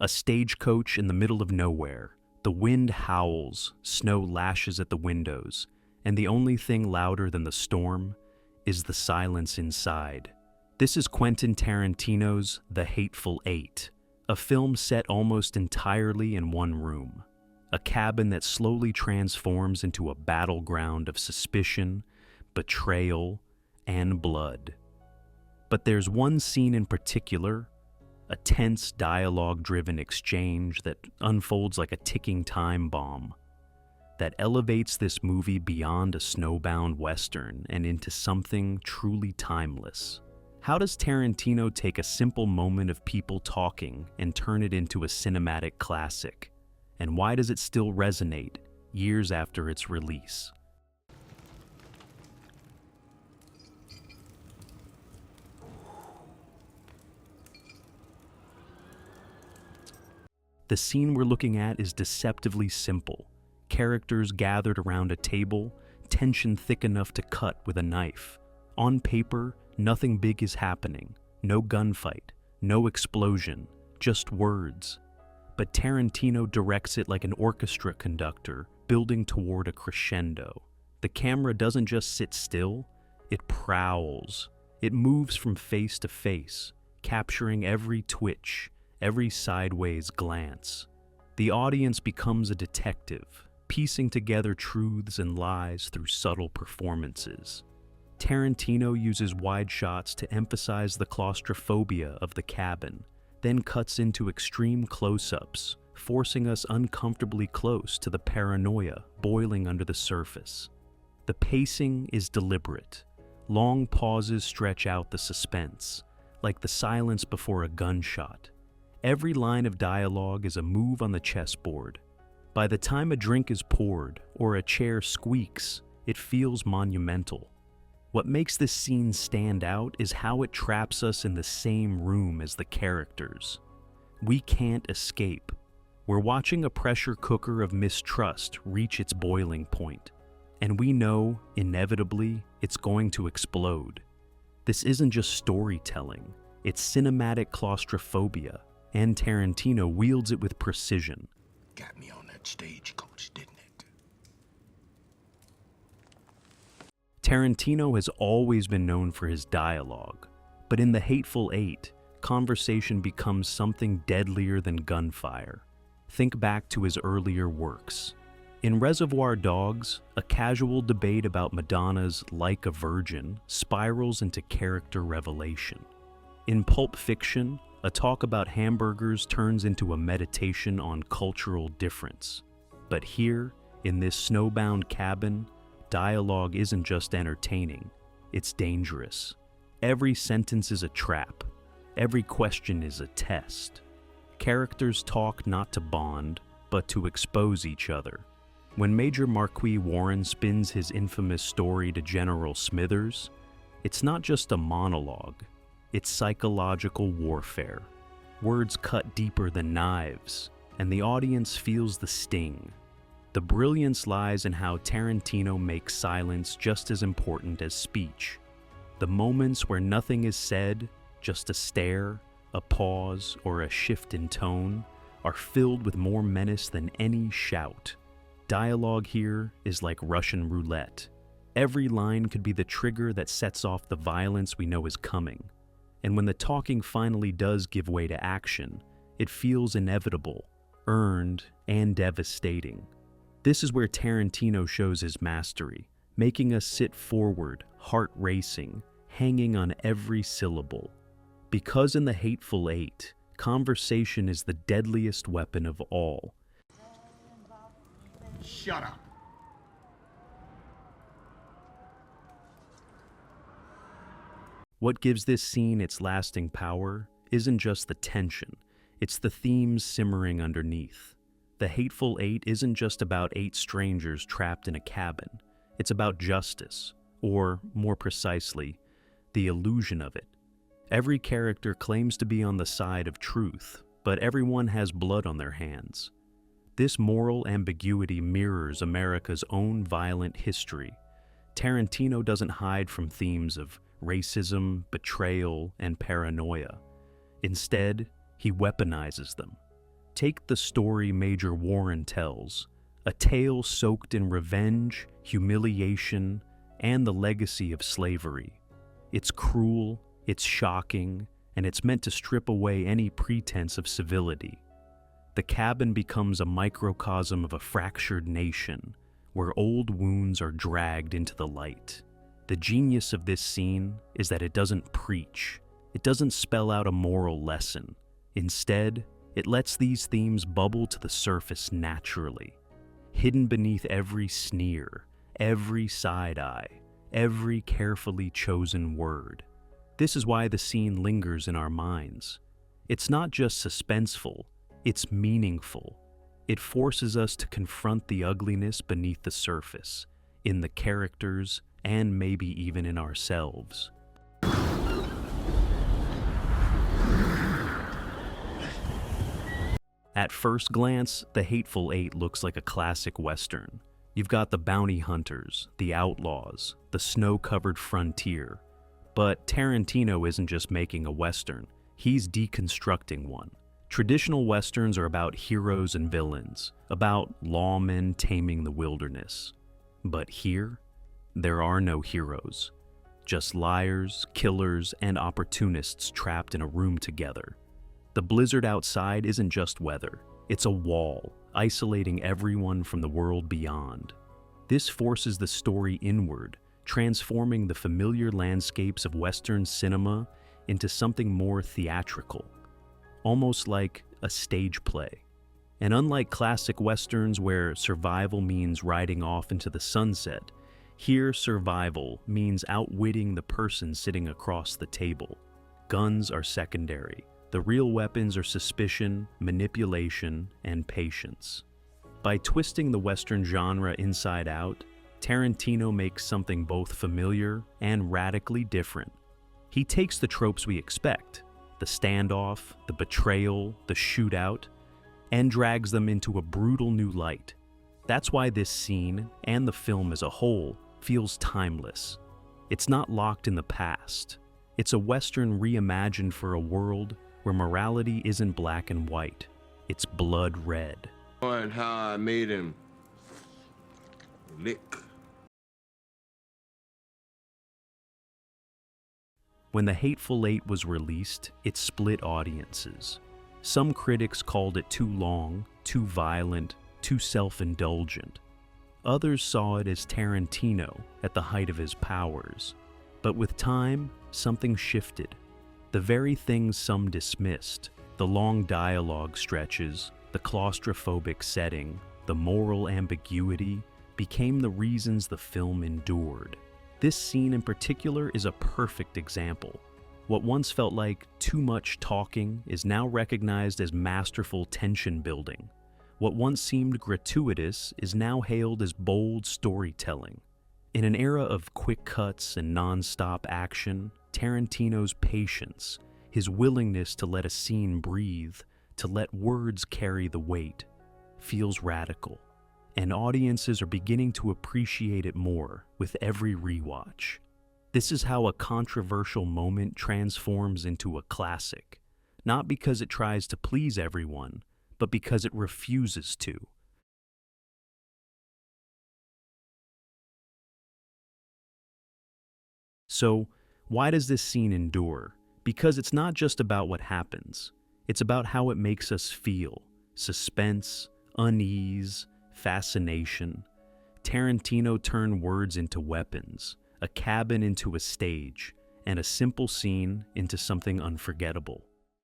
A stagecoach in the middle of nowhere. The wind howls, snow lashes at the windows, and the only thing louder than the storm is the silence inside. This is Quentin Tarantino's The Hateful Eight, a film set almost entirely in one room. A cabin that slowly transforms into a battleground of suspicion, betrayal, and blood. But there's one scene in particular, a tense dialogue-driven exchange that unfolds like a ticking time bomb, that elevates this movie beyond a snowbound western and into something truly timeless. How does Tarantino take a simple moment of people talking and turn it into a cinematic classic? And why does it still resonate years after its release? The scene we're looking at is deceptively simple. Characters gathered around a table, tension thick enough to cut with a knife. On paper, nothing big is happening. No gunfight, no explosion, just words. But Tarantino directs it like an orchestra conductor, building toward a crescendo. The camera doesn't just sit still, it prowls. It moves from face to face, capturing every twitch, every sideways glance. The audience becomes a detective, piecing together truths and lies through subtle performances. Tarantino uses wide shots to emphasize the claustrophobia of the cabin, then cuts into extreme close-ups, forcing us uncomfortably close to the paranoia boiling under the surface. The pacing is deliberate. Long pauses stretch out the suspense, like the silence before a gunshot. Every line of dialogue is a move on the chessboard. By the time a drink is poured or a chair squeaks, it feels monumental. What makes this scene stand out is how it traps us in the same room as the characters. We can't escape. We're watching a pressure cooker of mistrust reach its boiling point, and we know, inevitably, it's going to explode. This isn't just storytelling, it's cinematic claustrophobia, and Tarantino wields it with precision. Got me on that stagecoach, didn't it? Tarantino has always been known for his dialogue, but in The Hateful Eight, conversation becomes something deadlier than gunfire. Think back to his earlier works. In Reservoir Dogs, a casual debate about Madonna's Like a Virgin spirals into character revelation. In Pulp Fiction, a talk about hamburgers turns into a meditation on cultural difference. But here, in this snowbound cabin, dialogue isn't just entertaining, it's dangerous. Every sentence is a trap. Every question is a test. Characters talk not to bond, but to expose each other. When Major Marquis Warren spins his infamous story to General Smithers, it's not just a monologue, it's psychological warfare. Words cut deeper than knives, and the audience feels the sting. The brilliance lies in how Tarantino makes silence just as important as speech. The moments where nothing is said, just a stare, a pause, or a shift in tone, are filled with more menace than any shout. Dialogue here is like Russian roulette. Every line could be the trigger that sets off the violence we know is coming. And when the talking finally does give way to action, it feels inevitable, earned, and devastating. This is where Tarantino shows his mastery, making us sit forward, heart racing, hanging on every syllable. Because in The Hateful Eight, conversation is the deadliest weapon of all. Shut up. What gives this scene its lasting power isn't just the tension, it's the themes simmering underneath. The Hateful Eight isn't just about 8 strangers trapped in a cabin. It's about justice, or, more precisely, the illusion of it. Every character claims to be on the side of truth, but everyone has blood on their hands. This moral ambiguity mirrors America's own violent history. Tarantino doesn't hide from themes of racism, betrayal, and paranoia. Instead, he weaponizes them. Take the story Major Warren tells, a tale soaked in revenge, humiliation, and the legacy of slavery. It's cruel, it's shocking, and it's meant to strip away any pretense of civility. The cabin becomes a microcosm of a fractured nation, where old wounds are dragged into the light. The genius of this scene is that it doesn't preach. It doesn't spell out a moral lesson. Instead, it lets these themes bubble to the surface naturally, hidden beneath every sneer, every side-eye, every carefully chosen word. This is why the scene lingers in our minds. It's not just suspenseful, it's meaningful. It forces us to confront the ugliness beneath the surface, in the characters, and maybe even in ourselves. At first glance, The Hateful Eight looks like a classic Western. You've got the bounty hunters, the outlaws, the snow-covered frontier. But Tarantino isn't just making a Western, he's deconstructing one. Traditional Westerns are about heroes and villains, about lawmen taming the wilderness. But here, there are no heroes. Just liars, killers, and opportunists trapped in a room together. The blizzard outside isn't just weather, it's a wall, isolating everyone from the world beyond. This forces the story inward, transforming the familiar landscapes of Western cinema into something more theatrical, almost like a stage play. And unlike classic Westerns where survival means riding off into the sunset, here survival means outwitting the person sitting across the table. Guns are secondary. The real weapons are suspicion, manipulation, and patience. By twisting the Western genre inside out, Tarantino makes something both familiar and radically different. He takes the tropes we expect, the standoff, the betrayal, the shootout, and drags them into a brutal new light. That's why this scene, and the film as a whole, feels timeless. It's not locked in the past. It's a Western reimagined for a world where morality isn't black and white, it's blood red. And how I made him lick. When The Hateful Eight was released, it split audiences. Some critics called it too long, too violent, too self-indulgent. Others saw it as Tarantino at the height of his powers. But with time, something shifted. The very things some dismissed, the long dialogue stretches, the claustrophobic setting, the moral ambiguity, became the reasons the film endured. This scene in particular is a perfect example. What once felt like too much talking is now recognized as masterful tension building. What once seemed gratuitous is now hailed as bold storytelling. In an era of quick cuts and non-stop action, Tarantino's patience, his willingness to let a scene breathe, to let words carry the weight, feels radical. And audiences are beginning to appreciate it more with every rewatch. This is how a controversial moment transforms into a classic, not because it tries to please everyone, but because it refuses to. So, why does this scene endure? Because it's not just about what happens. It's about how it makes us feel. Suspense, unease, fascination. Tarantino turned words into weapons, a cabin into a stage, and a simple scene into something unforgettable.